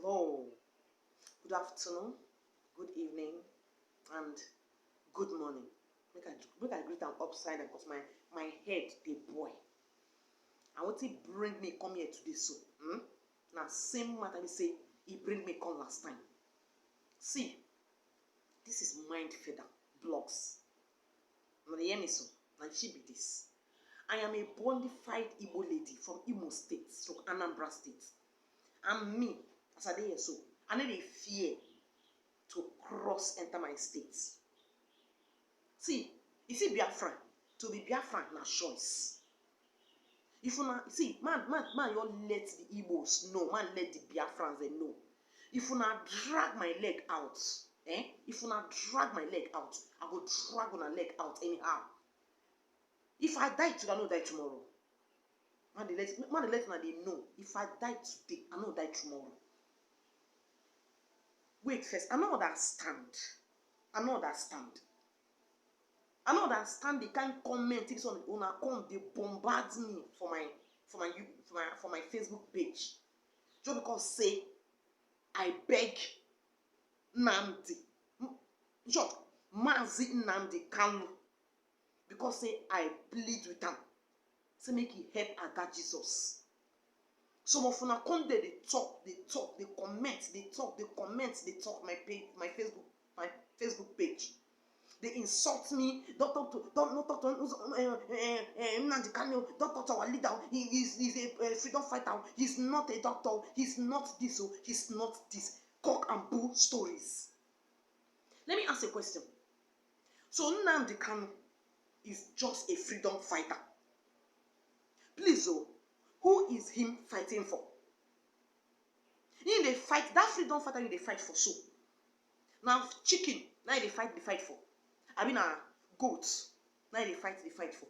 Hello, good afternoon, good evening, and good morning. Make I greet am upside down because my head dey boil. And wetin bring me come here today so? Na same matter be say e bring me come last time. See, this is Mind Feather Blogs. Una dey hear me so? Na she be this. I am a bona fide Igbo lady from Imo State, so Anambra State. And me, as I dey here so, I no dey fear to cross enter my state. See, you see Biafra, to be Biafra na choice. If una see, man, you let the Igbos know, man, let the Biafrans they know. If una drag my leg out, if una drag my leg out, I go drag una leg out anyhow. If I die today, I no die tomorrow. Man, they let una they know. If I die today, I no die tomorrow. Wait first, I no understand. I no understand the kind comment if una come they bombard me for my Facebook page. Just because say I beg Nnamdi, short, Mazi Nnamdi Kanu, because say I plead with him. Say make he help Ada Jesus. Some of una come there, they talk, they comment, my page, my Facebook page. They insult me. Don't talk to Nnamdi Kanu. Don't talk to our leader. He's a freedom fighter. He's not a doctor. He's not this. He's not this. Cock and bull stories. Let me ask a question. So Nnamdi Kanu is just a freedom fighter. Please, who is him fighting for? In the fight, that freedom fighter in the fight for so. Now chicken, now they fight for. I mean, goats, now they fight for.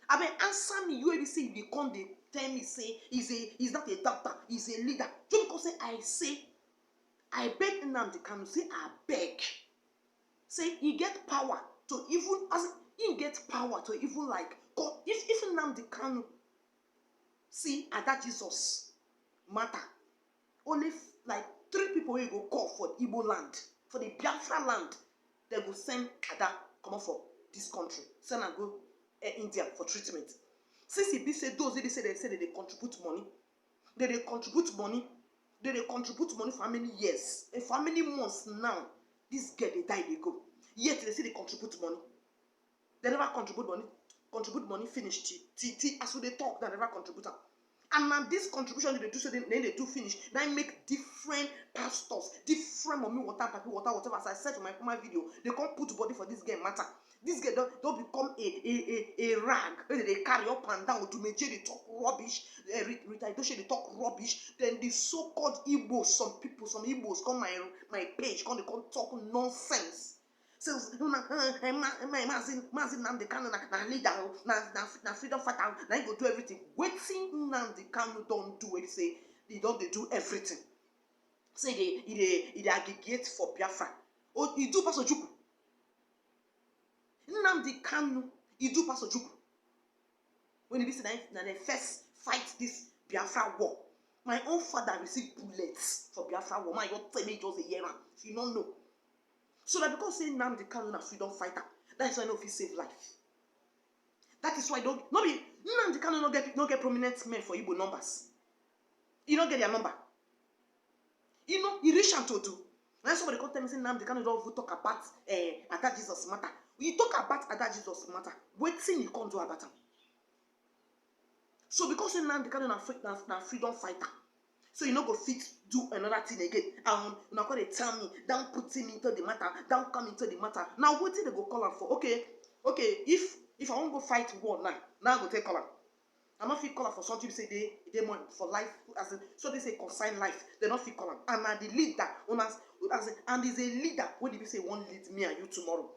I mean, answer me. You ever say you come they tell me say he's not a doctor, he's a leader. Just because I beg Nnamdi Kanu, say I beg. Say he get power to even like God. If Nnamdi Kanu see Ada Jesus matter, only like 3 people will go call for Igbo land, for the Biafra land. They go send Ada come out for this country, send and go India for treatment. Since he be say those they say they contribute money, they contribute money for how many years and for how many months now? This girl they die they go. Yet they say they contribute money. They never contribute money finish till as we they talk they never contribute. And now this contribution they do so then they do finish. Now make different pastors, different mommy water, papi water, whatever. As I said in my video, they can't put body for this game matter. This girl don't become a rag where they carry up and down to make they talk rubbish. They talk rubbish. Then the so-called Igbos, some Igbos come my page, they come talk nonsense. So Mazi Nnamdi Kanu na leader, na freedom fighter, na he go do everything. Wetin Nnamdi Kanu don't do, say they do everything. Say they aggregate for Biafra. Oh, he do pass Ojukwu. Nnamdi Kanu, he do pass Ojukwu. When he say na they first fight this Biafra war. My own father received bullets for Biafra war. Man, you tell me just a year, if you don't know. So that because say Nnamdi Kanu na freedom fighter, that is why no fit save life. That is why Nnamdi Kanu no get prominent men for Igbo numbers. He don't get their number. You know, he reach out to do. When somebody come tell me say Nnamdi Kanu don't talk about Ada Jesus matter. When you talk about Ada Jesus matter, wetin you can't do about him. So because say Nnamdi Kanu na freedom fighter, so you no go fit do another thing again. And you go dey tell me, don't put him into the matter, don't come into the matter. Now what did they go call him for? Okay, if I want to go fight war now I go take call him. I'm not fit call him for something say they want for life, as in, so they say consign life. They not fit call him. And now the leader, and is a leader. What did you say won't lead me and you tomorrow?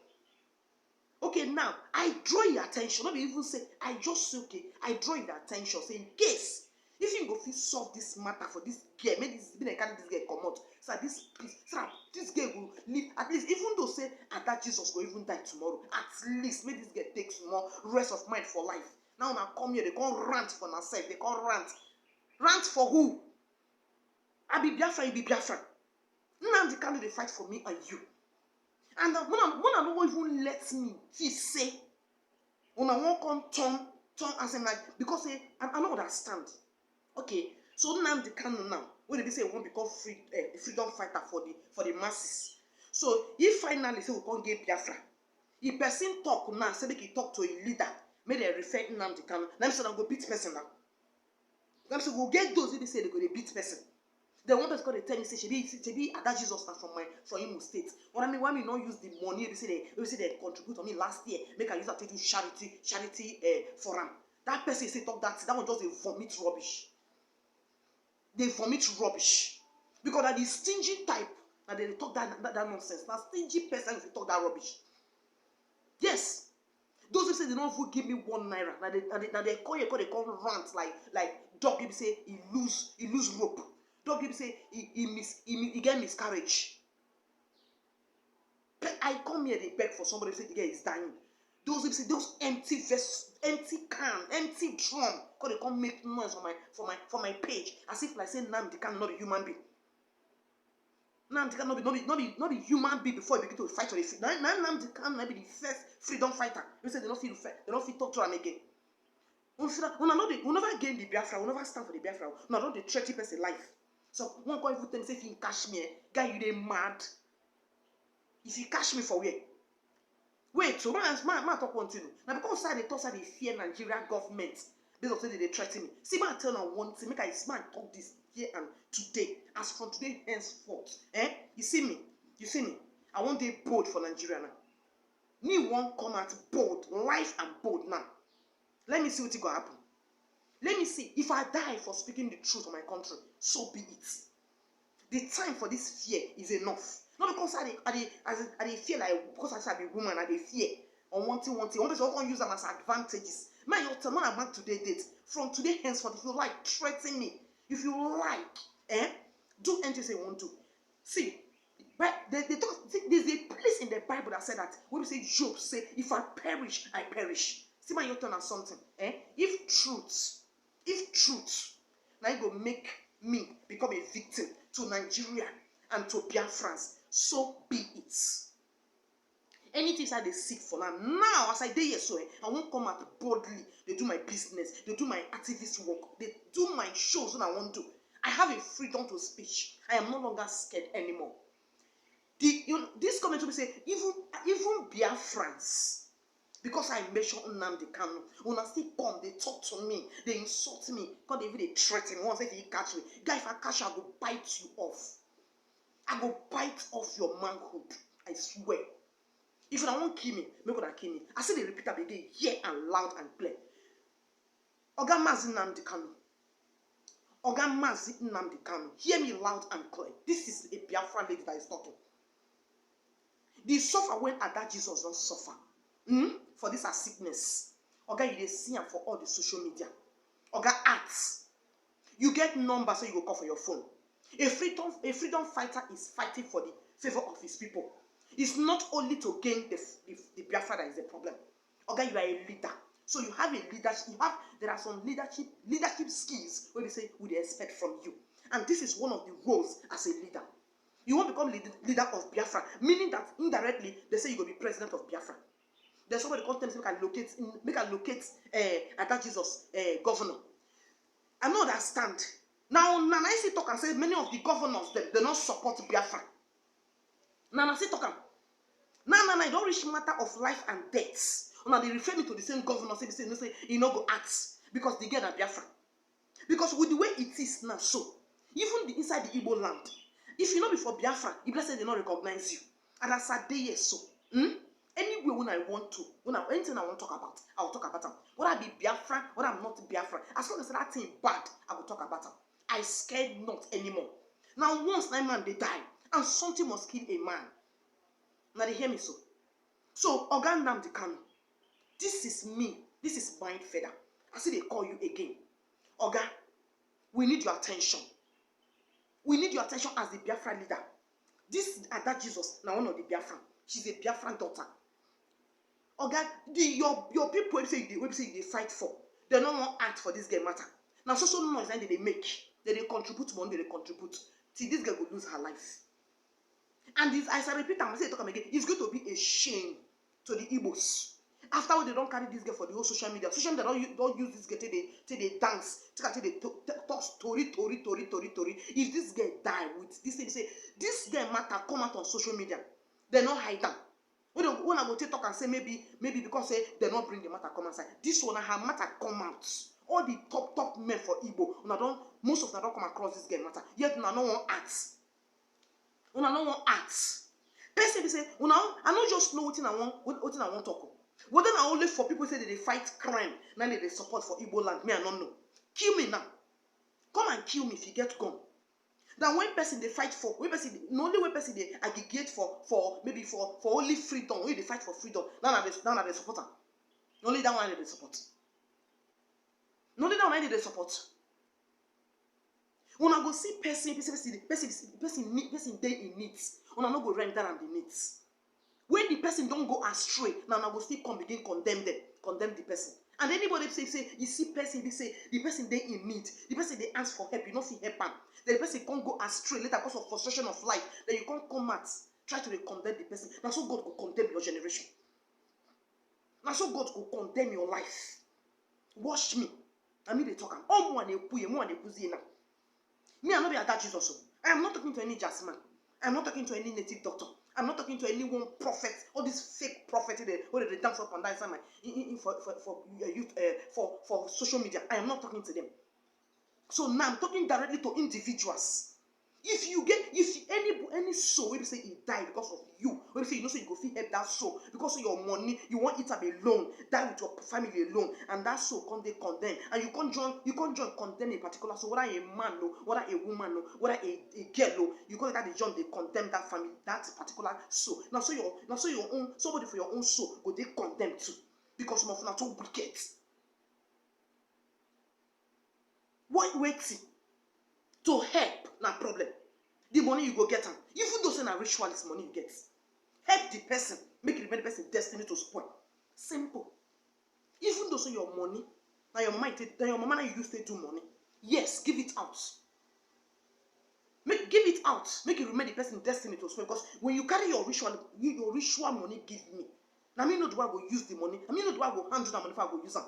Okay, now I draw your attention. Not even say I just say okay. I draw your attention. Say in case if you go fit solve this matter for this girl, maybe this been a carry this girl come out. So this girl will live at least, even though say Ada Jesus will even die tomorrow. At least make this girl take more rest of mind for life. Now come here, they can't rant for herself. They can't rant. Rant for who? I be Biafra, you be Biafra. Nnamdi Kanu dey fight for me and you. And when I don't even let me say, when I won't come turn as in like, because I don't understand. Okay, so Nnamdi Kanu now, when they say he won't become freedom fighter for the masses. So if finally say we can't get Biafra, if person talk now, say make he talk to a leader, may they refer Nnamdi Kanu. Let me say I'm go beat person now. Let me say we'll get those who say they go to beat person. Then one person called tell me say she be Ada Jesus now from Imo State. What I mean, why me not use the money they say they contribute to me last year, make I use that to do charity forum. That person say talk that one just a vomit rubbish. They vomit rubbish. Because that the stingy type that they talk that nonsense. Now stingy person if they talk that rubbish. Yes. Those who say they don't even give me 1 naira. Now they call rant like dog people say he lose rope. Dog people say he get miscarriage. I come here they beg for somebody say the guy is dying. Those people say those empty can, empty drum, because they come make noise for my page as if like say Nnamdi Kanu not a human being. Nnamdi Kanu not be human being before he begin to fight for the freedom. Now Nnamdi Kanu be the first freedom fighter. You say they don't feel talk to him again. We never gain the Biafra, we never stand for the Biafra. No, not the 30 person life. So one can even tell me say if you catch me, guy you dey mad. If you catch me for where? Wait, so man talk one thing. Now because they talk say they fear Nigerian government, based on say they threaten me. See man tell on one thing, make I talk this here and today. As from today henceforth, you see me. I want to bold for Nigeria now. Me won't come out bold, life and bold now. Let me see what is going to happen. Let me see. If I die for speaking the truth of my country, so be it. The time for this fear is enough. Not because I feel like, because I say I be woman, I fear. On one thing. One person can use them as advantages. Man, your time, I'm back today date. From today henceforth, if you like, threaten me. If you like, do anything you want to. See, but they talk, see, there's a place in the Bible that said that, when we say Job, say, if I perish, I perish. See my your turn on something. If truth, now you go make me become a victim to Nigeria and to Biafrans, so be it. Anything that they seek for now as I did here, so I won't come out boldly. They do my business, they do my activist work, they do my shows when I want to. I have a freedom to speech. I am no longer scared anymore. This comment will say, even Biafrans, because I mentioned Nnamdi Kanu, when I still come, they talk to me, they insult me, because they threaten me. Once if you catch me, guy, if I catch you, I will bite you off. I will bite off your manhood. I swear. If you don't want to kill me, make God kill me. I say they repeat that again, here and loud and clear. Oga Mazi Nnamdi Kanu. Oga Mazi Nnamdi Kanu. Hear me loud and clear. This is a Biafran lady that is talking. The suffer when Ada Jesus don't suffer. For this a sickness. Oga, you dey see am for all the social media. Oga acts. You get numbers so you go call for your phone. A freedom fighter is fighting for the favor of his people. It's not only to gain the Biafra that is the problem. Oga, you are a leader. So you have a leadership. There are some leadership skills where they say we expect from you. And this is one of the roles as a leader. You won't become leader of Biafra, meaning that indirectly they say you will be president of Biafra. There's somebody called them make a locate Ada Jesus governor. I don't understand. Now I see talk and say many of the governors they don't support Biafra. Now I see talk. Now it don't reach matter of life and death. Now they refer me to the same governor say you know go act because they get a Biafra. Because with the way it is now, so even inside the Igbo land, if you know before Biafra, Ibla said they don't recognize you. And as I day so, anyway when I want to, anything I want to talk about, I will talk about them. Whether I be Biafra, whether I'm not Biafra, as long as that thing bad, I will talk about them. I scared not anymore. Now once 9 man they die, and something must kill a man. Now they hear me so. So Oga Nnamdi Kanu, this is me. This is Mind Feather. I see they call you again. Oga, we need your attention. We need your attention as the Biafra leader. This Ada Jesus, now one of the Biafran. She's a Biafran daughter. Oga, your people they fight for. They don't want to act for this game matter. Now social noise they make. They contribute money, they contribute. till this girl will lose her life. And this, as I repeat, I'm saying talk again, it's going to be a shame to the Igbos. After they don't carry this girl for the whole social media don't use this girl till they dance, till they talk story. If this girl die with this thing, say this girl matter come out on social media, they not hide them. When I go talk and say maybe because say they not bring the matter come outside, this one her matter come out. All the top men for Igbo, most of them don't come across this girl matter. Yet una no one acts. Una no one acts. Person say una I don't just know what I want talk. But then I only for people say that they fight crime, now they support for Igbo land. Me I don't know. Kill me now. Come and kill me if you get gone. Now when person they fight for, when person the only way person they aggregate for maybe for only freedom, when they fight for freedom, now they support them. Only that one they support. Only that one they support. When I go see person they in needs, when I no go rent that and the needs. When the person don't go astray, now I will still come begin condemn the person. And anybody say you see person, they say the person they in need, the person they ask for help, you not see help am. Then the person can't go astray later because of frustration of life. Then you can't come out, try to condemn the person. Now so God will condemn your generation. Now so God will condemn your life. Watch me. I mean they talk. Oh, more now. Me, I'm not be attached Jesus. I am not talking to any just man. I am not talking to any native doctor. I'm not talking to anyone prophet. All these fake prophets where they dance up and down inside my for social media. I am not talking to them. So now I'm talking directly to individuals. If any soul, when you say he died because of you, when you say you know so you go feel help that soul because of your money, you want it to be alone, die with your family alone, and that soul can't they condemn, and you can't join condemn a particular soul, whether a man no, whether a woman no, whether a girl no, you call it that the join they condemn that family, that particular soul. Now so your own somebody for your own soul go they condemn too, because some of them are too wicked. What waiting? To help, na problem. The money you go get am. Even though say na ritualist money you get. Help the person, make it the person destiny to spoil. Simple. Even though say your money, na your mama na you use to do money. Yes, give it out. Give it out. Make it remain the person destiny to spoil. Because when you carry your ritual money, give me. Now me know the way I go use the money. I mean know the way I go handle that money if I go use them.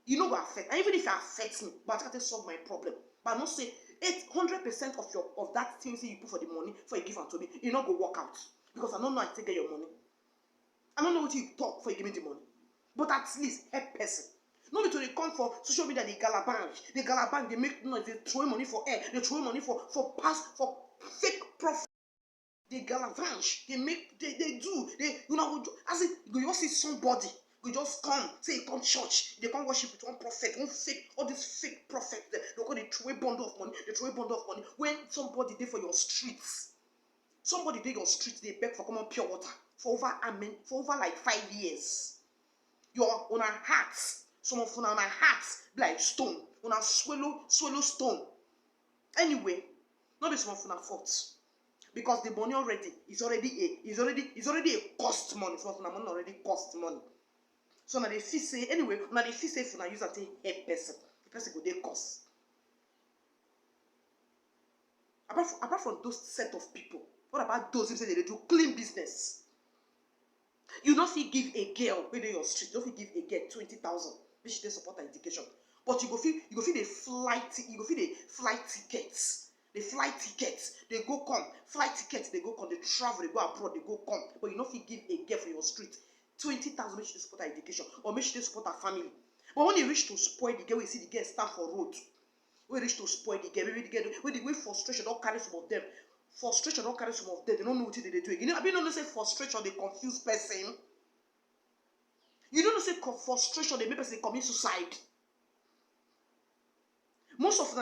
You know what affect. And even if it affects me, but I can't solve my problem. But not say 100% of that thing say you put for the money for you give am to me, you not go work out. Because I don't know how to get your money. I don't know what you talk for you give me the money. But at least help person. No need to come for social media, the galabang, they make noise, they throw money for air, they throw money for fake profit. They galavage, they do, as if you just see somebody. You just come, say you come church, they come worship with one prophet, one fake, all these fake prophets, they go they throw a bundle of money, when somebody there for your streets, they beg for common pure water, for over like 5 years. You're on our hearts, some of on our hearts be like stone, on our swallow stone. Anyway, not be some of our faults. Because the money already is already a cost money. Some of our money already cost money. So now they feel say anyway, now they feel say if you use that help person, the person go they cost. Apart from those set of people, what about those who say they do clean business? You don't feel give a girl where they your street, you don't feel give a girl 20,000, which they support her education. But you go feel the flight tickets. The flight tickets, they go come. Flight tickets, they go come. They travel, they go abroad, they go come. But you know if you give a girl for your street 20,000, make sure they support her education or make sure they support her family. But when you reach to spoil the girl, we see the girl stand for road. When you reach to spoil the girl, maybe the girl, when the way frustration don't carry some of them. Frustration don't carry some of them. They don't know what they do. You know, I mean, don't say frustration, they confuse person. You don't say frustration, they make person commit suicide. Most of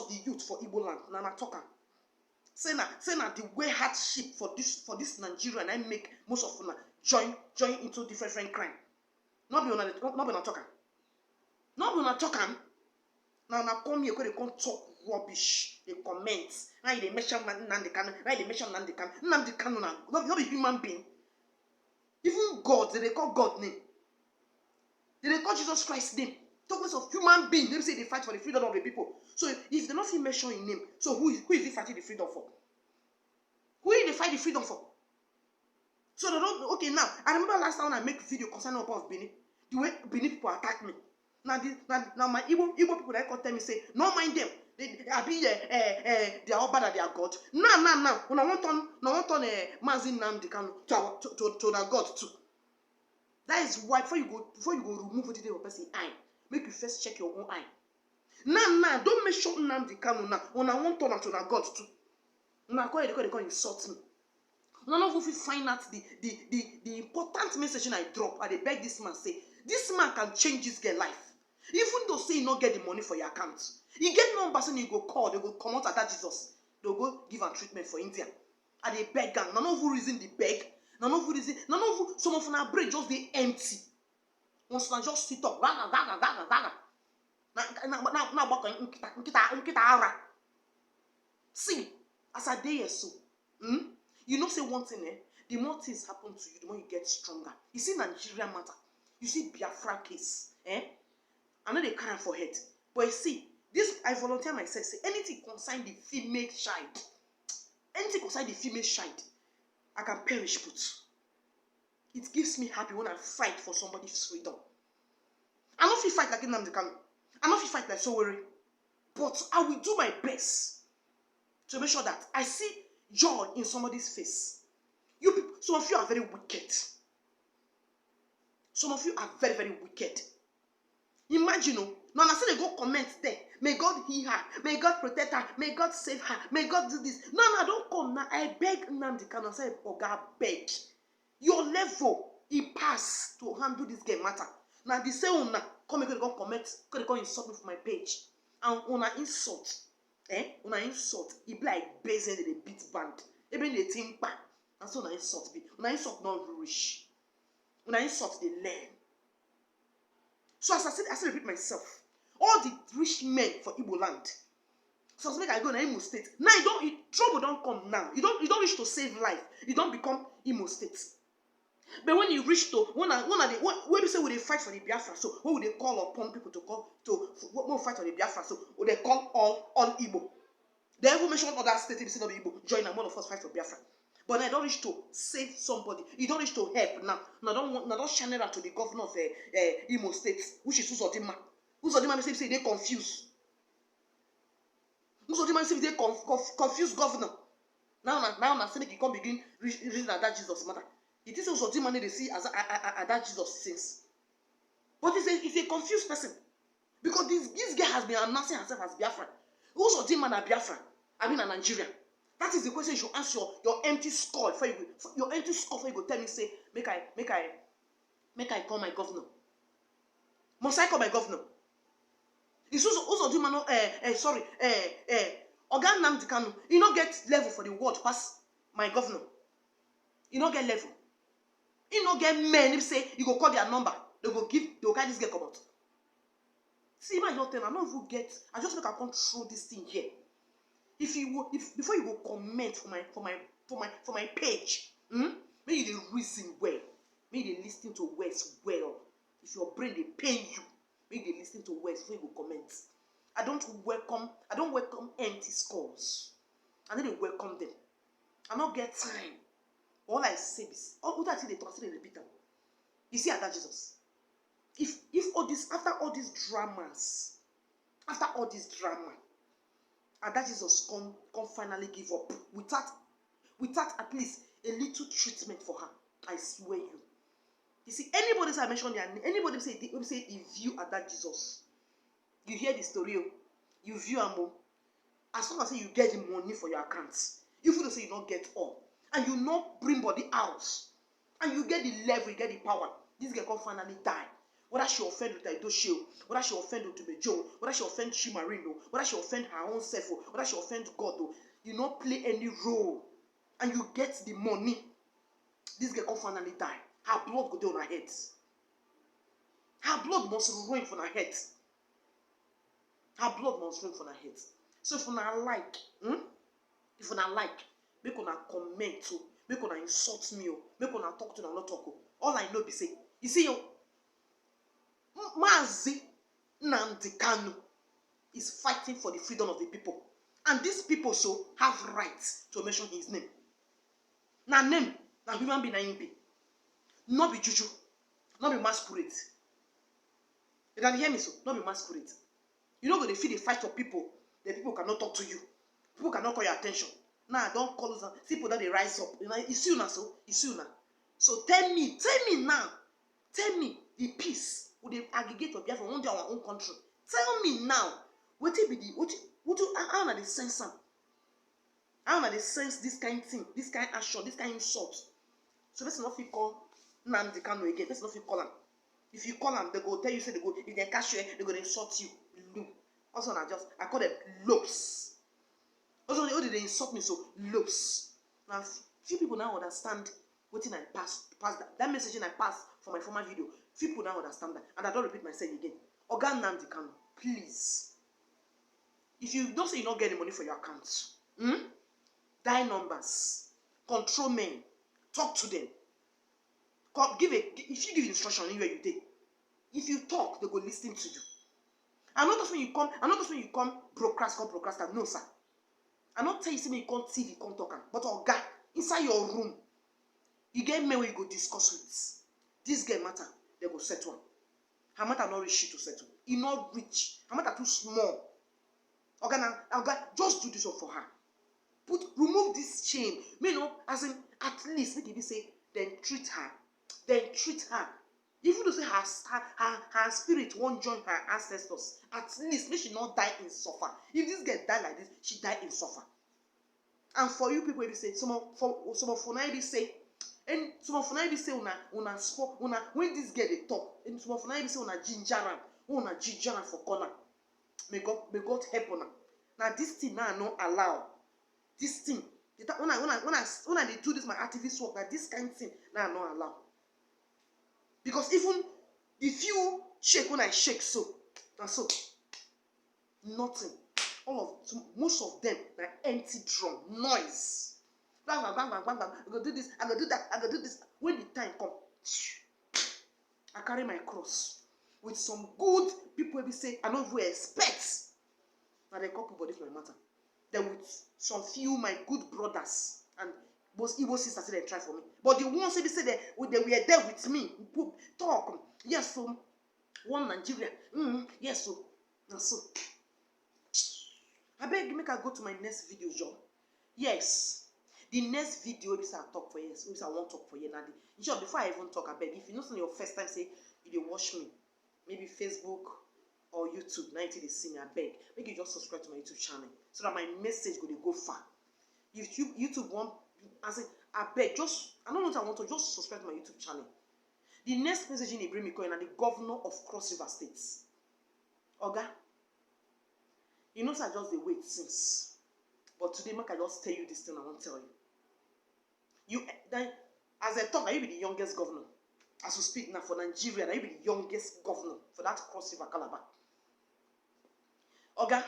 the youth for Igbo land, Nana Toka. Say na the way hardship for this Nigeria and I make most of them join into different crime. Not be on talk. Now come here, they come talk rubbish. They comment. Now they mention Nnamdi Kanu. Nnamdi Kanu not be human being. Even God, they call God name. They call Jesus Christ's name. Talk less of human being. They say they fight for the freedom of the people. So if they don't feel mention in name, so who is he fighting the freedom for? Who is they fight the freedom for? So they don't. Okay, now I remember last time when I make video concerning about Benin, the way Benin people attack me. Now my Igbo people that come tell me say, no mind them. They are all bad at their God. Now. When I want on Mazin Nnamdi Kanu to their God too. That is why before you go remove what they will person eye, make you first check your own eye. Now, don't make sure Nnamdi Kanu now. When I want to their God too. Now they call insult me. None of you find out the important message I drop. I beg this man say, this man can change this girl life. Even though say you not get the money for your account. You get one person you go call, they go come out at that Jesus. They'll go give a treatment for India. And they beg gang. None of you reason the beg. None of you, some of our brain just be empty. Once I just sit up. See, as a day or so, you know say one thing, the more things happen to you, the more you get stronger. You see Nigeria matter. You see Biafra case. I know they carry for head. But you see, this I volunteer myself, say anything concern the female child. Anything concern the female child, I can perish put. It gives me happy when I fight for somebody's freedom. I don't feel fight like Nnamdi Kanu. I don't feel fight like Sowore. But I will do my best to make sure that I see joy in somebody's face. You people, some of you are very wicked. Some of you are very, very wicked. Imagine, now I say they go comment there. May God heal her. May God protect her. May God save her. May God do this. No, don't come now. I beg Nnamdi Kanu. I say, Oga, beg. Your level, he pass to handle this game matter. Now they say, come and go comment. Go insult me for my page. And una insult. Una insult. It be like based in the beat band. Even the thing back. And so una insult be. Una insult not rich. Una insult the learn. So as I said, repeat myself. All the rich men for Igbo land. So as make I go in Imo State. Now trouble don't come now. You don't reach to save life. You don't become Imo State. But when you reach to when you say we they fight for the Biafra, so when they call upon people to come to fight for the Biafra, so they call all Igbo. They even mention other states instead of Igbo. Join and one of us fight for Biafra. But I don't reach to save somebody. You don't reach to help now. Now don't channel that to the governor of Imo State, which is Uzodinma. Uzodinma say they confused. Uzodinma say they confused governor. Now say they can begin reason that Jesus matter. It is Uzodinma they see as that Jesus since. But it's a confused person. Because this guy has been announcing herself as Biafra. Uzodinma na Biafra. I mean a Nigerian. That is the question you should ask your empty skull before you go tell me say make I call my governor. Must I call my governor? It's also do man Oga Nnamdi Kanu, you not get level for the world pass my governor. You not get level. You not get men if say you go call their number, they go carry this girl come out. See my your turn, I just make I control this thing here. If before you go comment for my page, may you dey reason well, may you dey listen to words well. If your brain dey pain you, may you dey listen to words before you go comment. I don't welcome empty skulls. I don't welcome them. I don't get time. All I say is, all that they talk, they repeat them. You see, that Jesus. If all this after all these dramas, and that Jesus come finally give up without at least a little treatment for her. I swear you. You see, anybody say I mention their name, anybody say he view at that Jesus. You hear the story, you view Amo. As long as you get the money for your accounts, even though say you don't get all, and you not bring body out, and you get the level, you get the power, this girl can finally die. Whether she offend with Idoshio, whether she offend with Tubejo, whether she offend Chimarino, whether she offend her own self, whether she offend God, you not play any role, and you get the money, this girl can finally die. Her blood go down her head. Her blood must run from her head. Her blood must run from her head. So if you not like, make una comment to, make una insult me, make una talk to them, not talk. All I know be say, you see Mazi Nnamdi Kanu is fighting for the freedom of the people. And these people so have rights to mention his name. Now name, now human being, na be. Not be juju, not be masquerade. You can hear me so? Not be masquerade. You know when they feel the fight for people, the people cannot talk to you. People cannot call your attention. Now don't call us. People that they rise up. You know, it's you now so. It's you now. So tell me now. Tell me the peace with the aggregate of Biafra one day our own country. Tell me now. What it be the how na the sense am? How na the sense this kind thing, this kind action, this kind insult? So let's not feel call Nnamdi Kanu again. Let's not feel call him. If you call them, they go tell you, say they go, if they catch you, they go insult you. Look. Also, I call them lopes. Also, they insult me, so lopes. Now, few people now understand what I pass that message I passed for my former video. Few people now understand that, and I don't repeat myself again. Oga Nnamdi Kanu, please. If you don't say you don't get any money for your account, dial numbers, control men, talk to them. If you give instruction anywhere you did, if you talk, they go listen to you. And not just when you come broadcast. No, sir. I not tell you say you come TV, come talk. But oga, inside your room, you get men where you go discuss with. This girl matter, they go settle. Her matter not reach to settle. He not rich. Her matter too small. Oga, just do this one for her. Remove this chain. As in, at least make it say, then treat her. Even though say her spirit won't join her ancestors, at least make she not die in suffer. If this girl die like this, she die in suffer. And for you people, say some of Funai say, and some of Funai say una sport when this girl they talk, and some of Funai say una gingeran for corner. May God help una. Now this thing now I not allow. This thing when I they do this my activist work, that this kind of thing now I not allow. Because even if you shake when I shake so, and so, nothing. Most of them are empty drum, noise. Bang, bang, bang, bang, bang, bang. I go do this, I go do that, I go do this. When the time come, I carry my cross with some good people who say, I don't even expect. Now they couple body for my matter. Then with some few my good brothers and most Igbo sisters they try for me. But the ones they say they were there with me. Talk. Yes, so one Nigeria. Yes, so. And so. I beg you make I go to my next video, John. Yes. The next video is I talk for you. Is I won't talk for you now. John, before I even talk, I beg if you know it's your first time, say you dey watch me, maybe Facebook or YouTube. Now until they see me, I beg. Make you just subscribe to my YouTube channel so that my message go far. If YouTube want, I say, I beg, I don't know what I want to just subscribe to my YouTube channel. The next message in bring me going and the governor of Cross River State. Oga, you know, I just the wait since. But today, make I just tell you this thing I won't tell you. Then, as I talk, I will be the youngest governor. As we speak now for Nigeria, I will be the youngest governor for that Cross River Calabar. Oga,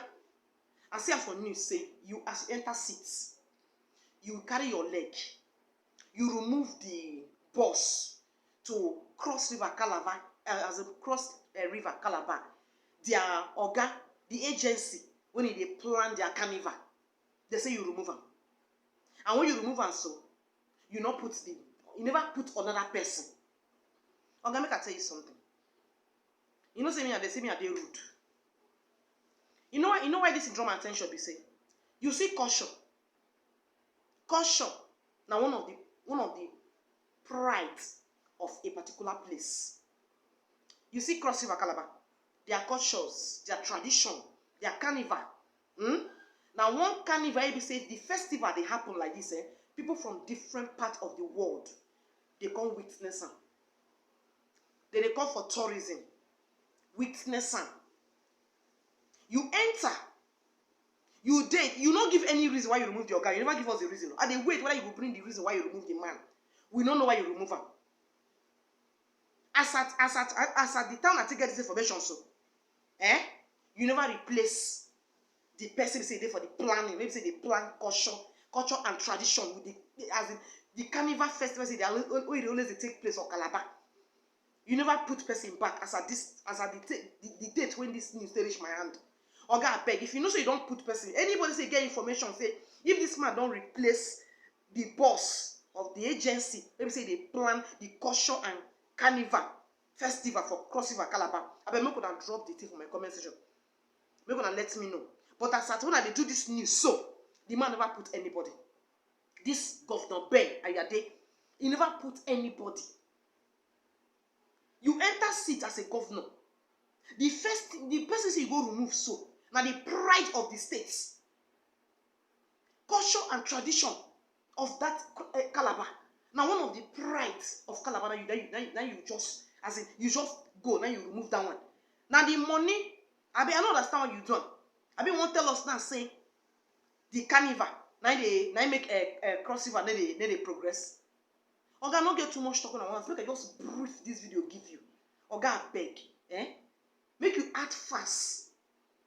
I see for news say you as you enter seats, you carry your leg, you remove the bus to Cross River Calabar, as a Cross River Calabar. Their Oga, the agency, when they plan their carnival, they say you remove them. And when you remove them, so you never put another person. Oga, make I tell you something. You know, they say me are they rude. You know why this draw my attention? Be say, you see caution. Caution. Now one of the prides of a particular place. You see Cross River Calabar, their cultures, their tradition, their carnival. Now one carnival, be say the festival they happen like this. People from different parts of the world, they come witness them. They come for tourism. Witness them. You enter. You date. You don't give any reason why you remove your guy. You never give us a reason. And they wait whether you will bring the reason why you remove the man. We don't know why you remove him. As at the time I take this information, so you never replace the person say they for the planning. Maybe say they plan culture and tradition with the carnival festival. Say they always take place on Calabar. You never put person back as at the date when this news dey reach my hand. Oga, abeg, if you know say you don't put person, anybody say get information, say if this man don't replace the boss of the agency, maybe say they plan the caution and carnival festival for Cross River Calabar, abeg make una drop the thing for my comment section. Make una let me know. But as at when I do this news, so the man never put anybody. This Governor Ben Ayade, he never put anybody. You enter seat as a governor. The person say you go remove so. Now the pride of the states. Culture and tradition of that Calabar. Now one of the prides of Calabar, now you just, as in, you just go, now you remove that one. Now the money, I don't understand what you done. I want to tell us now, say, the carnival, now they make a Cross River, now they progress. Oga, not get too much talking at once. Make I just brief this video give you. Oga, beg, make you act fast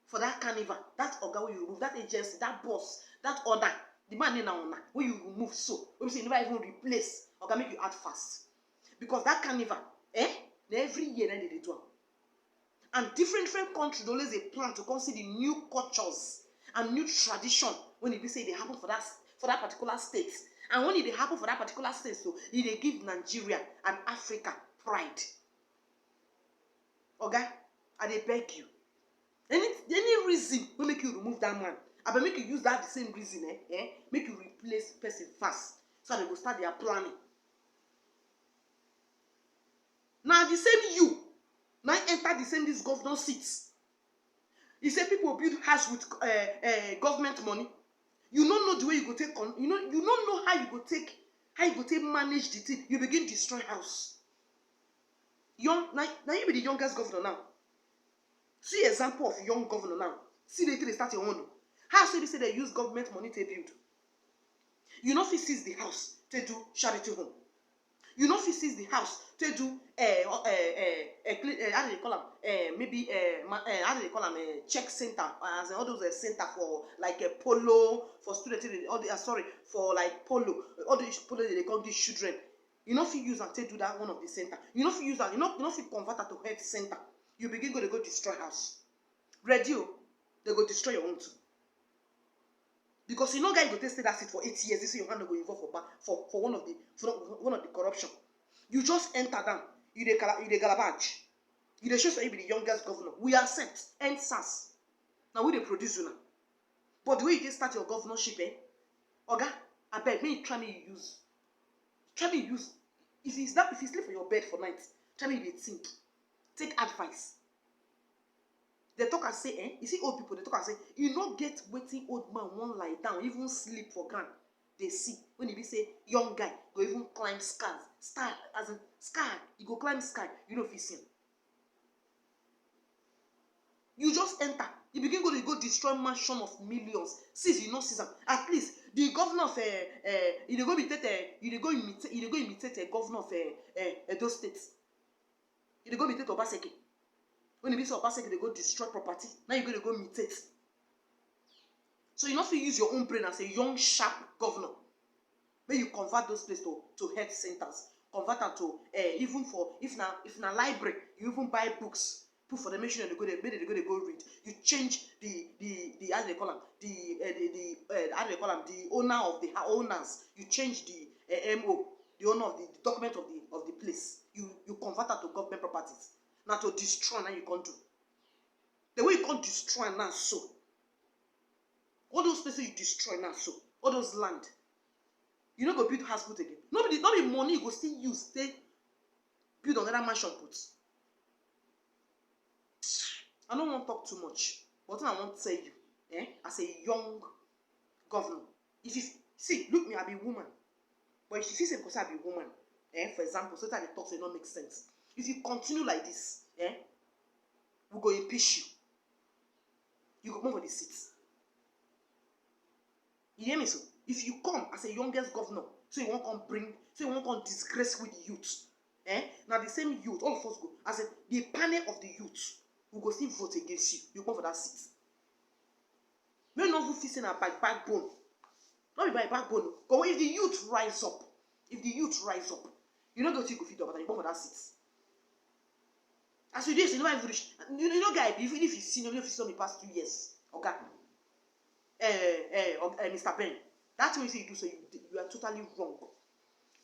for that carnival, that Oga where you remove, that agency, that boss, that order, the man in now where you remove so, when you say never even replace. Oga, make you act fast because that carnival, every year then they do. And different countries always they plan to consider the new cultures and new tradition when it be say they happen for that particular state. And when it happen for that particular state, so it give Nigeria and Africa pride. Okay, I dey beg you. Any reason will make you remove that man, I make you use that the same reason, make you replace person fast, so they will start their planning. Now the same you, now enter the same this governor seats. You say people build house with government money. You don't know the way you go take you don't know how you go take manage the thing. You begin destroy house. Now you be the youngest governor now. See example of young governor now. See they start your own. How so they say they use government money to build? You know if he sees the house to do charity home. You know if he sees the house to do how do they call them? Maybe how do they call them? Check center, as in all those center for like a polo for students. For like polo. All the polo they call these children. You know if you use and to do that one of the center. You know if you use that. You know if you convert that to health center. You begin go destroy house. Radio, they go destroy your own too. Because you know guys go stay that seat for 8 years. This is your hand go involved for one of the corruption. You just enter down. You dey galabage. You dey show say you be the youngest governor. We accept. End SARS. Now we dey produce you now. But the way you dey start your governorship, Oga, I beg me try me use. If you sleep for your bed for night, try me dey think. Take advice. They talk and say, you see old people, they talk and say, you no get waiting old man won't lie down, even sleep for ground. They see, when you be say, young guy, go even climb sky, you go climb sky, you know if you see him. You just enter, you begin go destroy mansion of millions. Since you know season, at least the governor of you go imitate a governor of those states. You go imitate Obaseki. When you be so Obaseki, they go destroy property. Now you go imitate. So you not to use your own brain as a young sharp governor. When you convert those places to health centers, convert them to even for if na library, you even buy books, put for the mission they go read. You change the how do they call them? The owner of the owners. You change the MO, the owner of the document of the place. You convert that to government properties. Now to destroy, now you can't do. The way you can't destroy now, so all those places you destroy now, so all those land, you don't go build house put again. Not be money you go still use, stay build another mansion put. I don't want to talk too much, but I want to tell you, as a young governor, if you see, look me, I be woman, but if you see because I be woman, for example, so that the talk say not make sense. If you continue like this, we go impeach you. You go move on the seats. You hear me so? If you come as a youngest governor, so you won't come disgrace with the youth. Now the same youth, all of us go. As the panel of the youth, we go still vote against you. You come for that seat. May not be facing by backbone. Not be by backbone. But if the youth rise up, you don't go to go fit up, but you come for that seat. As you do, you never even reach. You know, guy, even if you see, even if you saw me past 2 years, okay, Mr. Ben, that's what you say you do, so you are totally wrong.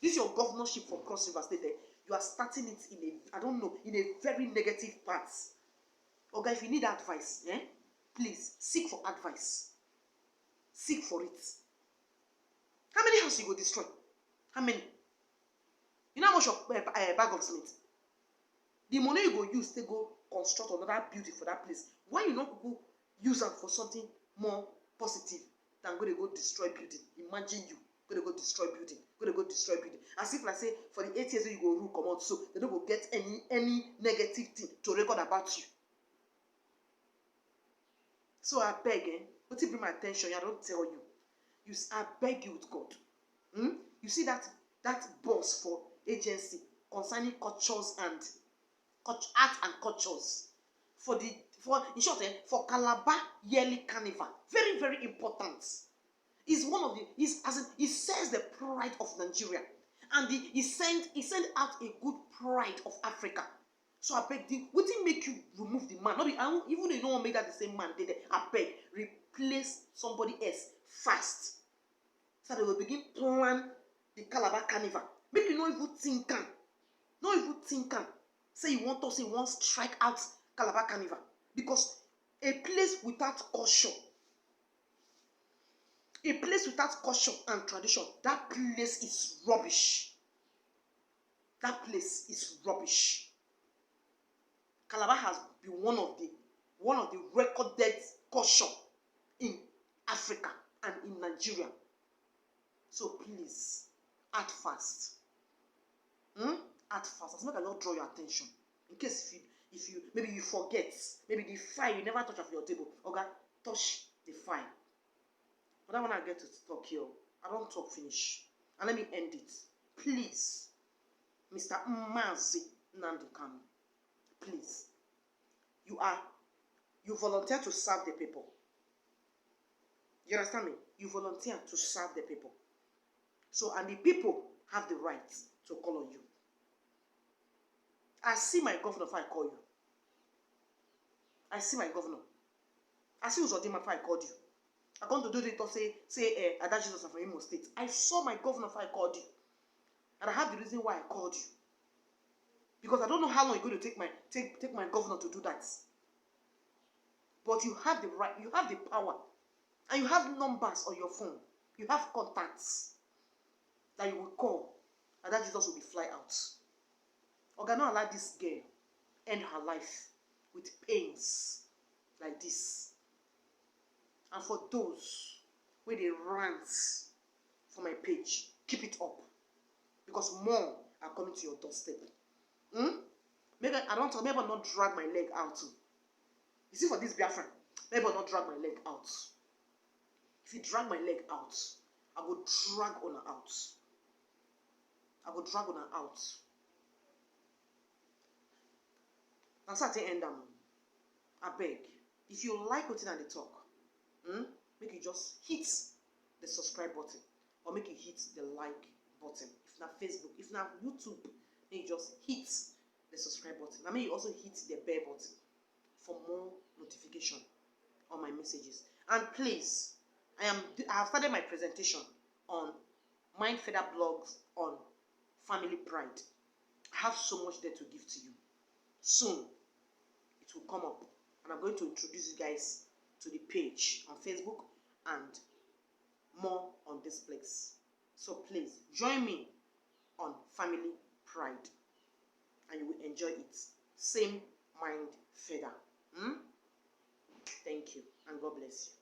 This is your governorship for Cross River State. You are starting it in a, I don't know, in a very negative path. Okay, if you need advice, please seek for advice. Seek for it. How many houses you go destroy? How many? You know how much of bag of cement? The money you go use to go construct another building for that place. Why you not go use it for something more positive than go destroy building? Imagine you go destroy building, go destroy building. As if like say for the 8 years you go rule come out, so they don't go get any negative thing to record about you. So I beg, what bring my attention? I don't tell you. I beg you with God. You see that boss for agency concerning cultures and art and cultures for in short, for Calabar yearly carnival, very very important. Is one of the he says the pride of Nigeria, and he sent out a good pride of Africa. So I beg you, wetin make you remove the man? Even though you don't want to make that the same man there. I beg, replace somebody else fast, so they will begin plan the Calabar carnival. Make you no even think am. Say you want strike out Calabar carnival, because a place without culture and tradition, that place is rubbish. That place is rubbish. Calabar has been one of the recorded culture in Africa and in Nigeria. So please, act fast. Act fast. As long as I don't draw your attention, in case if you maybe you forget, maybe the file you never touch off your table. Okay, touch the file. But then when I get to talk here, I don't talk finish. And let me end it. Please, Mr. Mazi Nnamdi Kanu, please. You volunteer to serve the people. You understand me? You volunteer to serve the people. So, and the people have the right to call on you. I see my governor if I call you. I see my governor. I see Uzodimma if I called you. I come to do it or say Ada Jesus from Imo State. I saw my governor if I called you. And I have the reason why I called you. Because I don't know how long you're going to take my governor to do that. But you have the right, you have the power, and you have numbers on your phone. You have contacts that you will call, and that Jesus will be fly out. Okay, not allow this girl end her life with pains like this. And for those where they rant for my page, keep it up, because more are coming to your doorstep. Maybe I don't talk. Maybe I'll not drag my leg out too. You see, for this Biafran, maybe I'll not drag my leg out. If you drag my leg out, I will drag on her out. I will drag on her out. And so I end them. I beg, if you like what I talk, make you just hit the subscribe button, or make you hit the like button. If not Facebook, if not YouTube, then you just hit the subscribe button. I mean, you also hit the bell button for more notification on my messages. And please, I have started my presentation on Mind Feather blogs on family pride. I have so much there to give to you. Soon, it will come up, and I'm going to introduce you guys to the page on Facebook and more on this place. So please join me on family pride, and you will enjoy it. Same Mind Feather. Thank you, and God bless you.